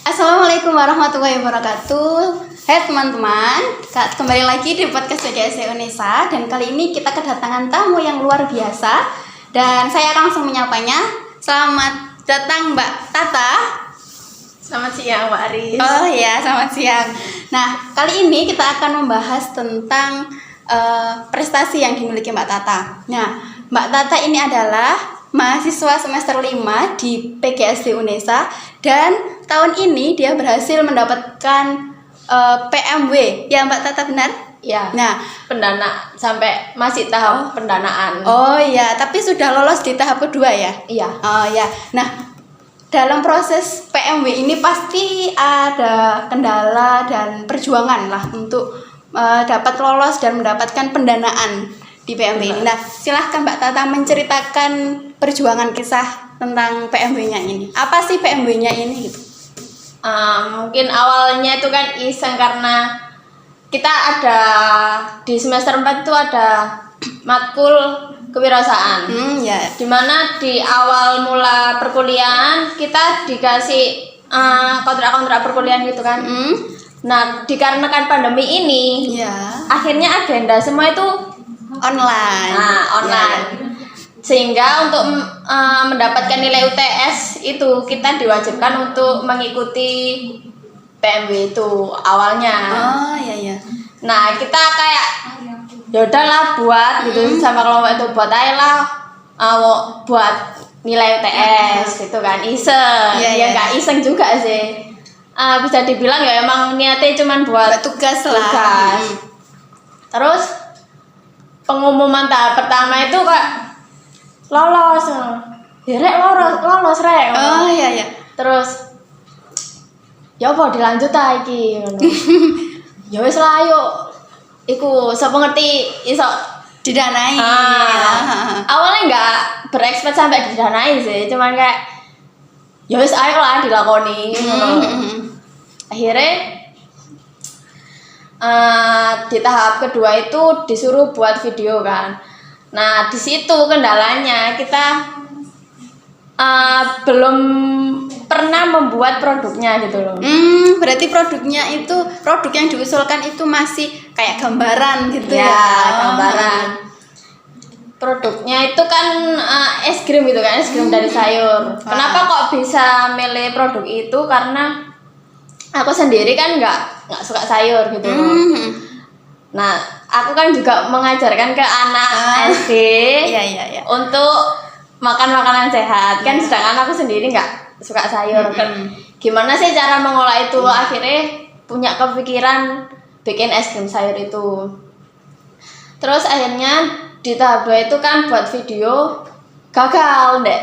Assalamualaikum warahmatullahi wabarakatuh. Hai teman-teman, kembali lagi di podcast PGSD Unesa. Dan kali ini kita kedatangan tamu yang luar biasa. Dan saya akan langsung menyapanya. Selamat datang Mbak Tata. Selamat siang Mbak Aris. Oh iya, selamat siang. Nah, kali ini kita akan membahas tentang prestasi yang dimiliki Mbak Tata. Nah, Mbak Tata ini adalah mahasiswa semester 5 di PGSD Unesa. Dan tahun ini dia berhasil mendapatkan PMW. Ya Mbak Tata, benar? Ya. Nah, sampai masih tahap pendanaan. oh iya, tapi sudah lolos di tahap kedua ya? Iya. Oh ya. Nah, dalam proses PMW ini pasti ada kendala dan perjuangan lah untuk dapat lolos dan mendapatkan pendanaan di PMW ini. Nah, silahkan Mbak Tata menceritakan perjuangan kisah tentang PMW-nya ini. Apa sih PMW-nya ini gitu? Mungkin awalnya itu kan iseng karena kita ada di semester 4 itu ada matkul kewirausahaan. Ya. Dimana di awal mula perkuliahan kita dikasih kontrak-kontrak perkuliahan gitu kan. Nah, dikarenakan pandemi ini, Ya. akhirnya agenda semua itu Online. online. Ya. Sehingga untuk mendapatkan nilai UTS itu kita diwajibkan untuk mengikuti PMW itu awalnya. Oh iya. Nah, kita kayak yaudahlah buat gitu sama kelompok itu, buat aja lah buat nilai UTS gitu kan, iseng. Ya nggak iseng juga sih. Bisa dibilang ya emang niatnya cuman buat tugas lah. Terus pengumuman tahap pertama itu kok lolos. Ya rek lolos rek. Oh iya. Terus ya apa dilanjut ta iki ngono. Ya wis lah ayo. Iku sapa ngerti iso Didanai. Awalnya enggak berekspekt sampai didanai sih, cuman kayak ya wis ayo lah dilakoni ngono. Akhirnya di tahap kedua itu disuruh buat video kan. Nah, di situ kendalanya kita belum pernah membuat produknya gitu loh. Berarti produknya itu, produk yang diusulkan itu masih kayak gambaran gitu ya? Gambaran. Produknya itu kan es krim gitu kan, es krim dari sayur. Kenapa kok bisa milih produk itu? Karena aku sendiri kan nggak suka sayur gitu loh. Nah, aku kan juga mengajarkan ke anak SD untuk makan makanan sehat kan, sedangkan aku sendiri nggak suka sayur. Gimana sih cara mengolah itu? Akhirnya punya kepikiran bikin es krim sayur itu. Terus akhirnya di tahap 2 itu kan buat video, gagal deh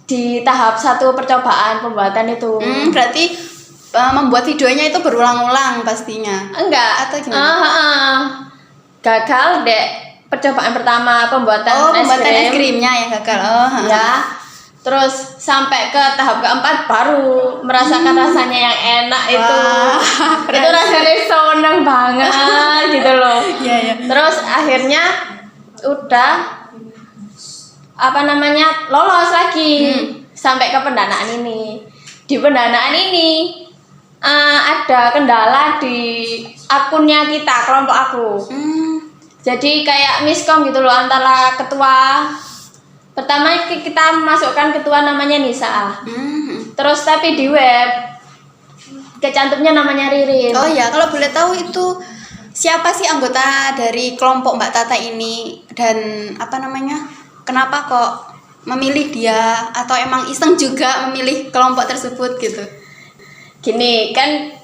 di tahap 1 percobaan pembuatan itu. Berarti membuat videonya itu berulang-ulang pastinya. Enggak. Atau gimana? Gagal deh percobaan pertama pembuatan es krimnya yang gagal. Ya. Terus sampai ke tahap keempat baru merasakan rasanya yang enak itu. Itu rasanya seneng banget gitu loh. Iya. Terus akhirnya udah lolos lagi sampai ke pendanaan ini. Di pendanaan ini ada kendala di akunnya kita, kelompok aku. Jadi kayak miskom gitu loh antara ketua. Pertama kita masukkan ketua namanya Nisa. Terus tapi di web kecantumnya namanya Ririn. Oh ya, kalau boleh tahu itu siapa sih anggota dari kelompok Mbak Tata ini, dan kenapa kok memilih dia, atau emang iseng juga memilih kelompok tersebut gitu? Gini kan,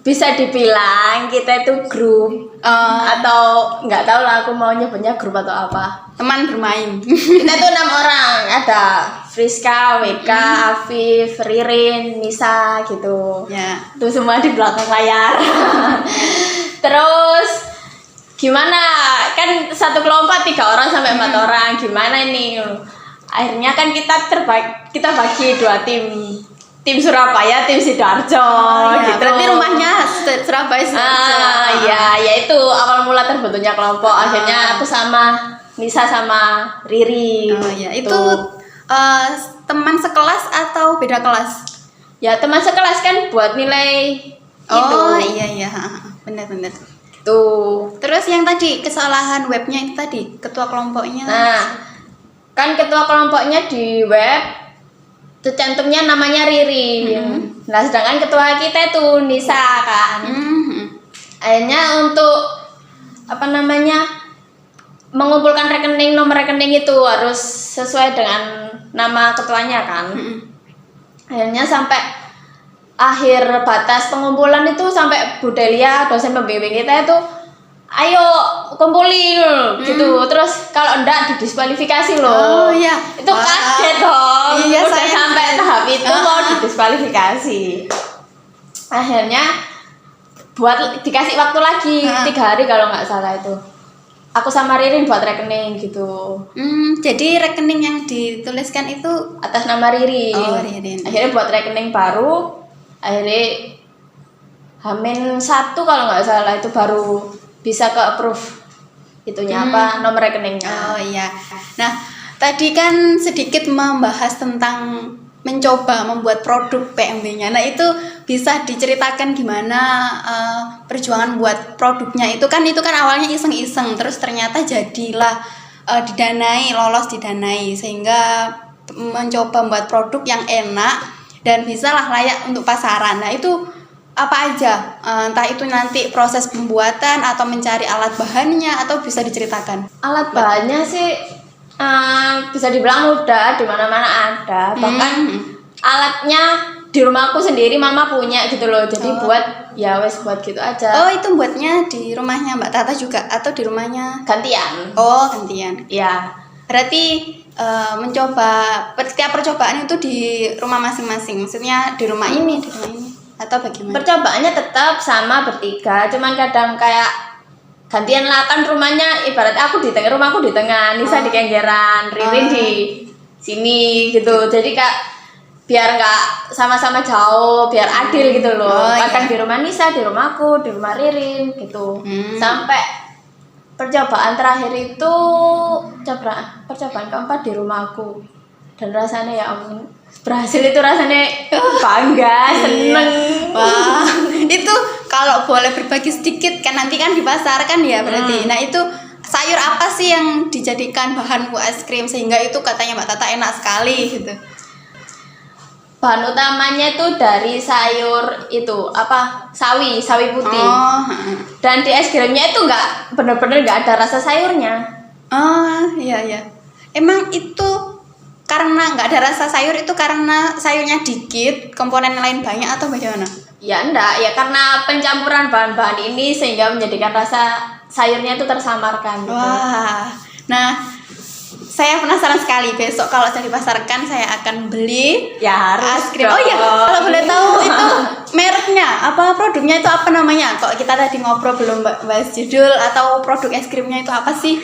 bisa dibilang kita itu grup atau nggak tahu lah aku mau nyebutnya grup atau apa, teman bermain. Kita tuh 6 orang, ada Friska, Weka, Afif, Ririn, Nisa gitu Ya. Tuh semua di belakang layar. Terus gimana kan satu kelompok 3 orang sampai 4 orang, gimana ini? Akhirnya kan kita bagi 2 tim Surabaya, tim Sidoarjo gitu. Berarti rumahnya Surabaya. Ya itu awal mula terbentuknya kelompok. Akhirnya aku sama Nisa sama Riri. Itu teman sekelas atau beda kelas? ya teman sekelas kan buat nilai itu. Oh iya, benar-benar. Tuh. Terus yang tadi kesalahan webnya itu tadi ketua kelompoknya. Nah, kan ketua kelompoknya di web tercantumnya namanya Riri. Nah, sedangkan ketua kita itu Nisa kan. Akhirnya untuk mengumpulkan nomor rekening itu harus sesuai dengan nama ketuanya kan. Akhirnya sampai akhir batas pengumpulan itu sampai Bu Delia dosen pembimbing kita itu ayo kumpulin gitu. Terus kalau enggak didiskualifikasi loh. Oh iya. Itu kaget dong. Iya, udah saya sampai tahap itu mau didiskualifikasi. Akhirnya dikasih waktu lagi 3 hari kalau nggak salah itu. Aku sama Ririn buat rekening gitu. Jadi rekening yang dituliskan itu Atas nama Ririn. Oh, Ririn. Akhirnya buat rekening baru. Akhirnya H-1 kalau nggak salah itu baru bisa ke approve itunya nomor rekeningnya. Oh iya. Nah, tadi kan sedikit membahas tentang mencoba membuat produk PMB-nya. Nah, itu bisa diceritakan gimana perjuangan buat produknya itu kan awalnya iseng-iseng, terus ternyata jadilah lolos didanai sehingga mencoba membuat produk yang enak dan bisalah layak untuk pasaran. Nah, itu apa aja? Entah itu nanti proses pembuatan atau mencari alat bahannya atau bisa diceritakan. Alat bahannya sih bisa dibilang mudah, di mana-mana ada. Bahkan alatnya di rumahku sendiri mama punya gitu loh. Jadi buat gitu aja. Oh, itu buatnya di rumahnya Mbak Tata juga atau di rumahnya gantian? Oh, gantian. Ya. Berarti mencoba setiap percobaan itu di rumah masing-masing. Maksudnya di rumah ini atau bagaimana? Percobaannya tetap sama bertiga, cuman kadang kayak gantian lah kan rumahnya ibarat rumahku di tengah, Nisa di Kenjeran, Ririn di sini gitu. Jadi kak biar nggak sama-sama jauh, biar adil gitu loh. Kadang di rumah Nisa, di rumahku, di rumah Ririn gitu. Sampai percobaan terakhir itu percobaan keempat di rumahku. Dan rasanya ya ampun, berhasil itu rasanya bangga, seneng. Wah, itu kalau boleh berbagi sedikit kan nanti kan dipasarkan ya berarti. Nah, itu sayur apa sih yang dijadikan bahan buat es krim sehingga itu katanya Mbak Tata enak sekali gitu? Bahan utamanya itu dari sayur itu sawi putih. Dan di es krimnya itu bener-bener nggak ada rasa sayurnya. Oh iya. Emang itu karena nggak ada rasa sayur itu karena sayurnya dikit, komponen lain banyak atau bagaimana? Ya enggak, ya karena pencampuran bahan-bahan ini sehingga menjadikan rasa sayurnya itu tersamarkan. Gitu. Wah, nah saya penasaran sekali besok kalau saya dipasarkan saya akan beli harus es krim. Oh iya, kalau boleh tahu itu mereknya produknya itu apa namanya? Kok kita tadi ngobrol belum bahas judul atau produk es krimnya itu apa sih?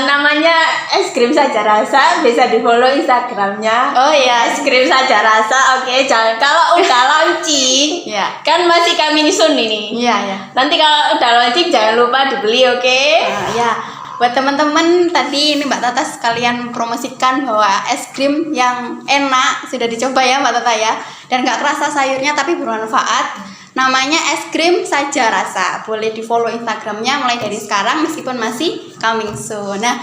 Namanya es krim saja rasa, bisa di follow Instagramnya. Oh iya, es krim saja rasa. Oke, jangan kalau udah launching, kan masih coming soon ini. Iya. Nanti kalau udah launching jangan lupa dibeli, oke? Ya. Buat teman-teman tadi ini Mbak Tata sekalian promosikan bahwa es krim yang enak sudah dicoba ya Mbak Tata ya, dan nggak kerasa sayurnya tapi bermanfaat. Namanya es krim saja rasa. Boleh di follow Instagramnya mulai dari sekarang meskipun masih coming soon. Nah,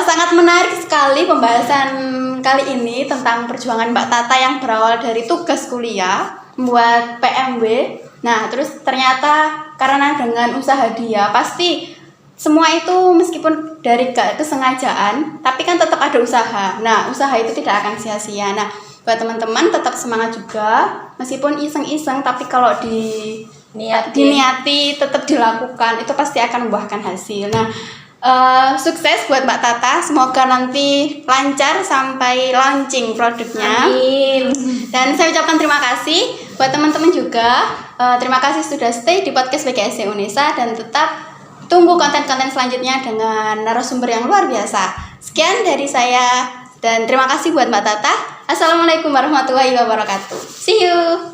sangat menarik sekali pembahasan kali ini tentang perjuangan Mbak Tata yang berawal dari tugas kuliah membuat PMB. Nah, terus ternyata karena dengan usaha dia pasti semua itu meskipun dari gak kesengajaan tapi kan tetap ada usaha. Nah, usaha itu tidak akan sia-sia. Nah, buat teman-teman tetap semangat juga meskipun iseng-iseng tapi kalau diniati tetap dilakukan itu pasti akan membuahkan hasil. Nah, sukses buat Mbak Tata, semoga nanti lancar sampai launching produknya. Amin. Dan saya ucapkan terima kasih buat teman-teman juga. Terima kasih sudah stay di podcast BGSD Unesa dan tetap tunggu konten-konten selanjutnya dengan narasumber yang luar biasa. Sekian dari saya dan terima kasih buat Mbak Tata. Assalamualaikum warahmatullahi wabarakatuh. See you.